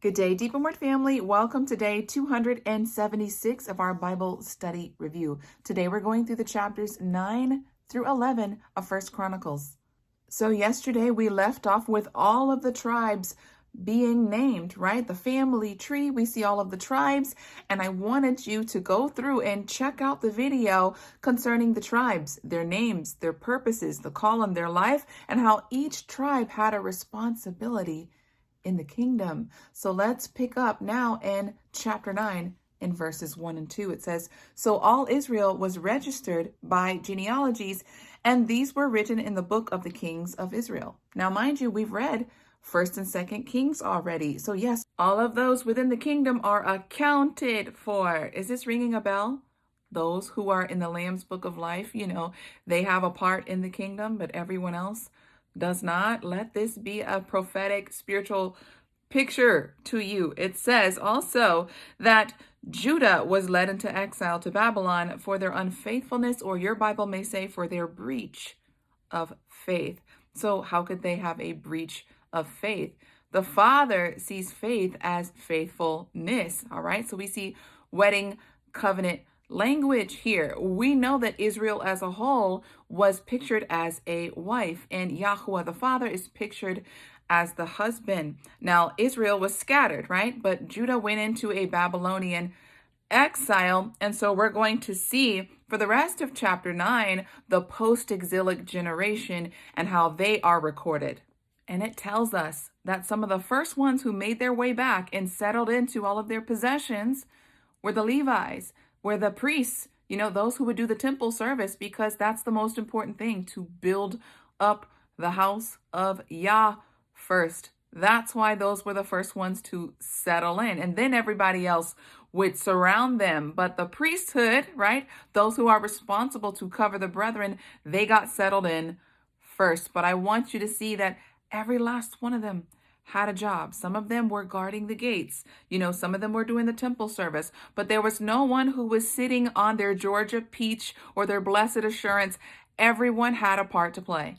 Good day, Deep and Word family. Welcome to day 276 of our Bible study review. Today we're going through the chapters 9 through 11 of First Chronicles. So yesterday we left off with all of the tribes being named, right? The family tree, we see all of the tribes, and I wanted you to go through and check out the video concerning the tribes, their names, their purposes, the call on their life, and how each tribe had a responsibility in the kingdom. So let's pick up now in chapter 9 in verses 1 and 2. It says, "So all Israel was registered by genealogies, and these were written in the book of the kings of Israel." Now, mind you, we've read 1st and 2nd Kings already. So yes, all of those within the kingdom are accounted for. Is this ringing a bell? Those who are in the Lamb's Book of Life, they have a part in the kingdom, but everyone else does not. Let this be a prophetic spiritual picture to you. It says also that Judah was led into exile to Babylon for their unfaithfulness, or your Bible may say for their breach of faith. So how could they have a breach of faith? The Father sees faith as faithfulness. All right. So we see wedding covenant language here. We know that Israel as a whole was pictured as a wife, and Yahuwah the Father is pictured as the husband. Now, Israel was scattered, right? But Judah went into a Babylonian exile, and so we're going to see for the rest of chapter 9 the post-exilic generation and how they are recorded. And it tells us that some of the first ones who made their way back and settled into all of their possessions were the Levites, were the priests, those who would do the temple service, because that's the most important thing, to build up the house of Yah first. That's why those were the first ones to settle in. And then everybody else would surround them. But the priesthood, right, those who are responsible to cover the brethren, they got settled in first. But I want you to see that every last one of them had a job. Some of them were guarding the gates. Some of them were doing the temple service, but there was no one who was sitting on their Georgia peach or their blessed assurance. Everyone had a part to play.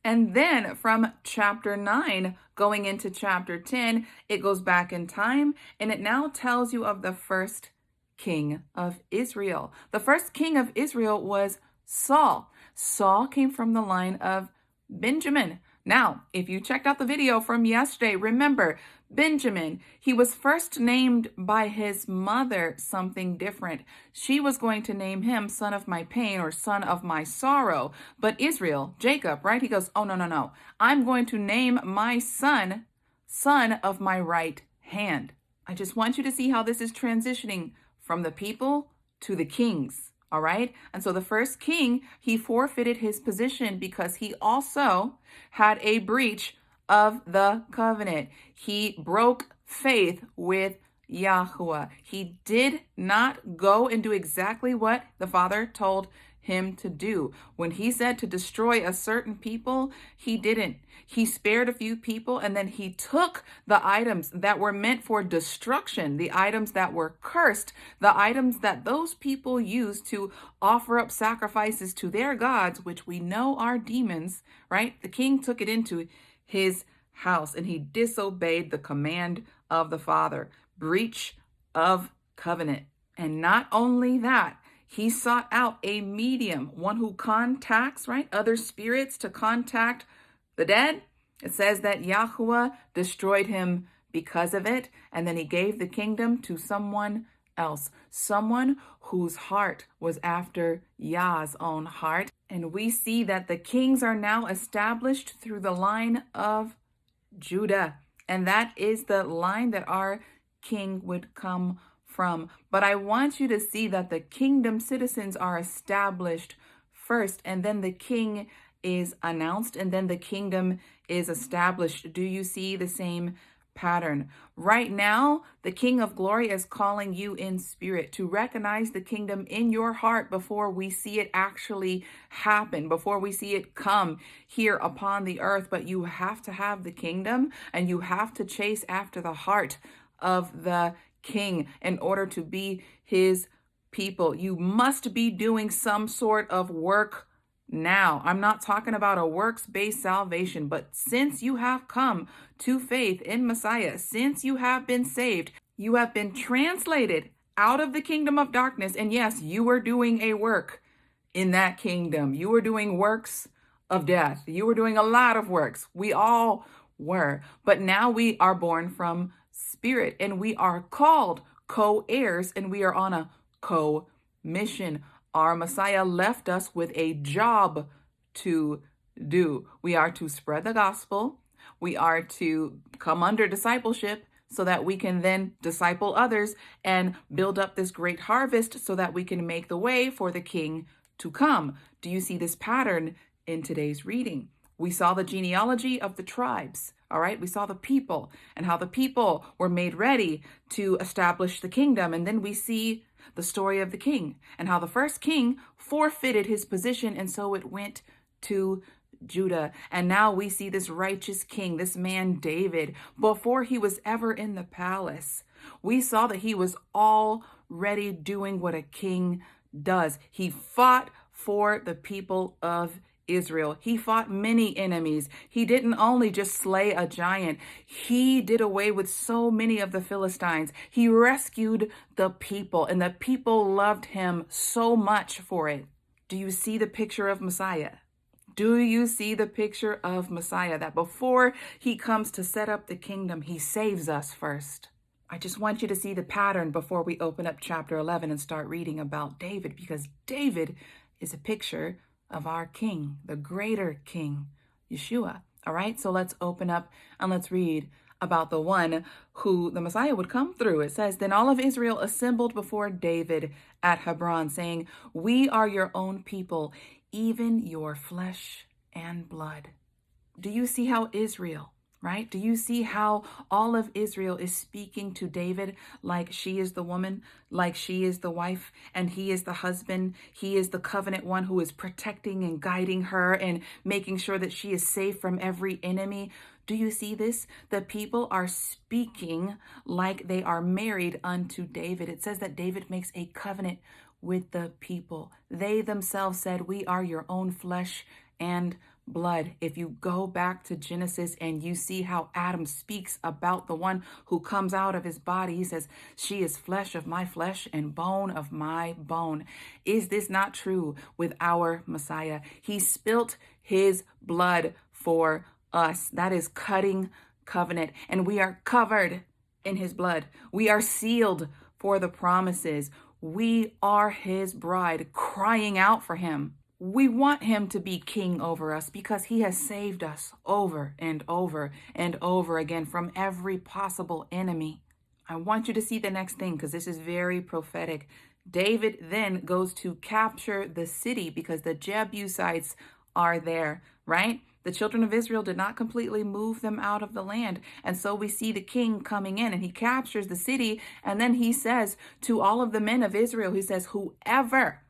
And then from chapter 9 going into chapter 10, it goes back in time, and it now tells you of the first king of Israel. The first king of Israel was Saul. Saul came from the line of Benjamin. Now, if you checked out the video from yesterday, remember, Benjamin, he was first named by his mother something different. She was going to name him son of my pain or son of my sorrow. But Israel, Jacob, right? He goes, oh, no. I'm going to name my son of my right hand. I just want you to see how this is transitioning from the people to the kings. All right. And so the first king, he forfeited his position because he also had a breach of the covenant. He broke faith with Yahuwah. He did not go and do exactly what the Father told him to do. When he said to destroy a certain people, he didn't. He spared a few people, and then he took the items that were meant for destruction, the items that were cursed, the items that those people used to offer up sacrifices to their gods, which we know are demons, right? The king took it into his house, and he disobeyed the command of the Father. Breach of covenant. And not only that, he sought out a medium, one who contacts, right, other spirits to contact the dead. It says that Yahuwah destroyed him because of it, and then he gave the kingdom to someone else, someone whose heart was after Yah's own heart. And we see that the kings are now established through the line of Judah, and that is the line that our king would come from. But I want you to see that the kingdom citizens are established first, and then the king is announced, and then the kingdom is established. Do you see the same pattern? Right now, the King of Glory is calling you in spirit to recognize the kingdom in your heart before we see it actually happen, before we see it come here upon the earth. But you have to have the kingdom, and you have to chase after the heart of the king in order to be his people. You must be doing some sort of work now. I'm not talking about a works-based salvation, but since you have come to faith in Messiah, since you have been saved, you have been translated out of the kingdom of darkness. And yes, you were doing a work in that kingdom. You were doing works of death. You were doing a lot of works. We all were. But now we are born from spirit, and we are called co-heirs, and we are on a co-mission. Our Messiah left us with a job to do. We are to spread the gospel. We are to come under discipleship so that we can then disciple others and build up this great harvest so that we can make the way for the King to come. Do you see this pattern in today's reading? We saw the genealogy of the tribes, all right? We saw the people and how the people were made ready to establish the kingdom. And then we see the story of the king and how the first king forfeited his position, and so it went to Judah. And now we see this righteous king, this man David, before he was ever in the palace. We saw that he was already doing what a king does. He fought for the people of Israel. He fought many enemies. He didn't only just slay a giant. He did away with so many of the Philistines. He rescued the people, and the people loved him so much for it. Do you see the picture of Messiah? Do you see the picture of Messiah, that before he comes to set up the kingdom, he saves us first? I just want you to see the pattern before we open up chapter 11 and start reading about David, because David is a picture of our King, the greater King, Yeshua. All right, so let's open up and let's read about the one who the Messiah would come through. It says, "Then all of Israel assembled before David at Hebron, saying, 'We are your own people, even your flesh and blood.'" Do you see how Israel, right? Do you see how all of Israel is speaking to David like she is the woman, like she is the wife, and he is the husband? He is the covenant one who is protecting and guiding her and making sure that she is safe from every enemy. Do you see this? The people are speaking like they are married unto David. It says that David makes a covenant with the people. They themselves said, "We are your own flesh and blood." If you go back to Genesis and you see how Adam speaks about the one who comes out of his body, he says, "She is flesh of my flesh and bone of my bone." Is this not true with our Messiah? He spilt his blood for us. That is cutting covenant, and we are covered in his blood. We are sealed for the promises. We are his bride, crying out for him. We want him to be king over us because he has saved us over and over and over again from every possible enemy. I want you to see the next thing because this is very prophetic. David then goes to capture the city because the Jebusites are there, right? The children of Israel did not completely move them out of the land. And so we see the king coming in and he captures the city. And then he says to all of the men of Israel, he says, "Whoever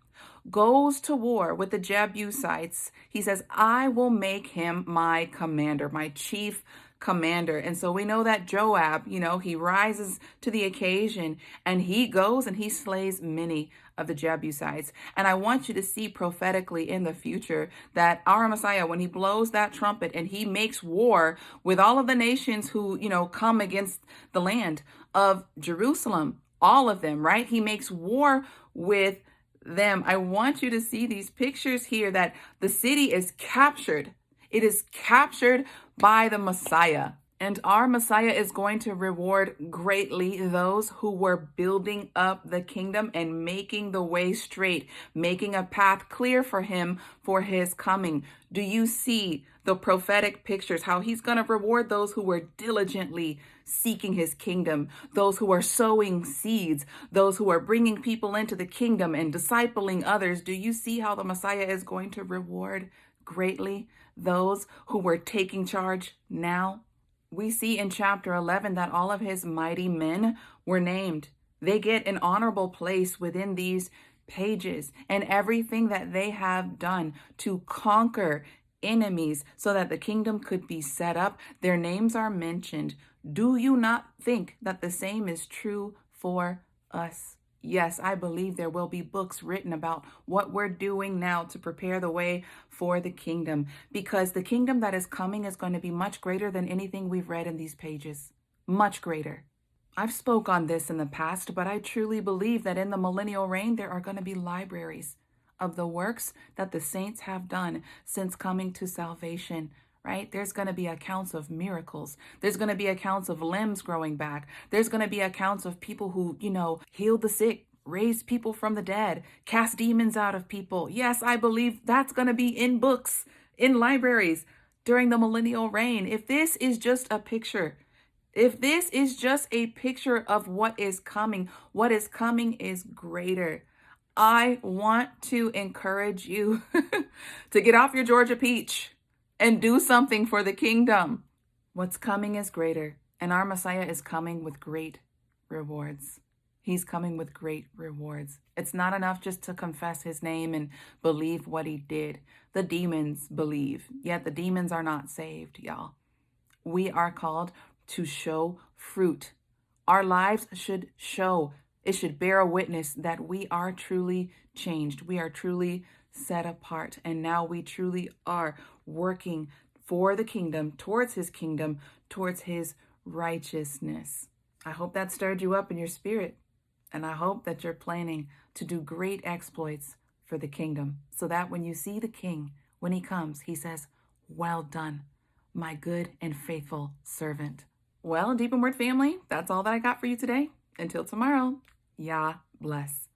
goes to war with the Jebusites," he says, "I will make him my commander, my chief commander." And so we know that Joab, he rises to the occasion and he goes and he slays many of the Jebusites. And I want you to see prophetically in the future that our Messiah, when he blows that trumpet and he makes war with all of the nations who, come against the land of Jerusalem, all of them, right? He makes war with them. I want you to see these pictures here that the city is captured. It is captured by the Messiah. And our Messiah is going to reward greatly those who were building up the kingdom and making the way straight, making a path clear for him for his coming. Do you see the prophetic pictures, how he's going to reward those who were diligently seeking his kingdom, those who are sowing seeds, those who are bringing people into the kingdom and discipling others? Do you see how the Messiah is going to reward greatly those who were taking charge now? We see in chapter 11 that all of his mighty men were named. They get an honorable place within these pages, and everything that they have done to conquer enemies so that the kingdom could be set up, their names are mentioned. Do you not think that the same is true for us? Yes, I believe there will be books written about what we're doing now to prepare the way for the kingdom, because the kingdom that is coming is going to be much greater than anything we've read in these pages. Much greater. I've spoke on this in the past, but I truly believe that in the millennial reign, there are going to be libraries of the works that the saints have done since coming to salvation, right? There's going to be accounts of miracles. There's going to be accounts of limbs growing back. There's going to be accounts of people who, healed the sick, raised people from the dead, cast demons out of people. Yes, I believe that's going to be in books, in libraries during the millennial reign. If this is just a picture, if this is just a picture of what is coming is greater. I want to encourage you to get off your Georgia peach and do something for the kingdom. What's coming is greater, and our Messiah is coming with great rewards. He's coming with great rewards. It's not enough just to confess his name and believe what he did. The demons believe, yet the demons are not saved, y'all. We are called to show fruit. Our lives should show. It should bear a witness that we are truly changed. We are truly set apart. And now we truly are working for the kingdom, towards his righteousness. I hope that stirred you up in your spirit. And I hope that you're planning to do great exploits for the kingdom, so that when you see the king, when he comes, he says, "Well done, my good and faithful servant." Well, Deep in Word family, that's all that I got for you today. Until tomorrow, Yah bless.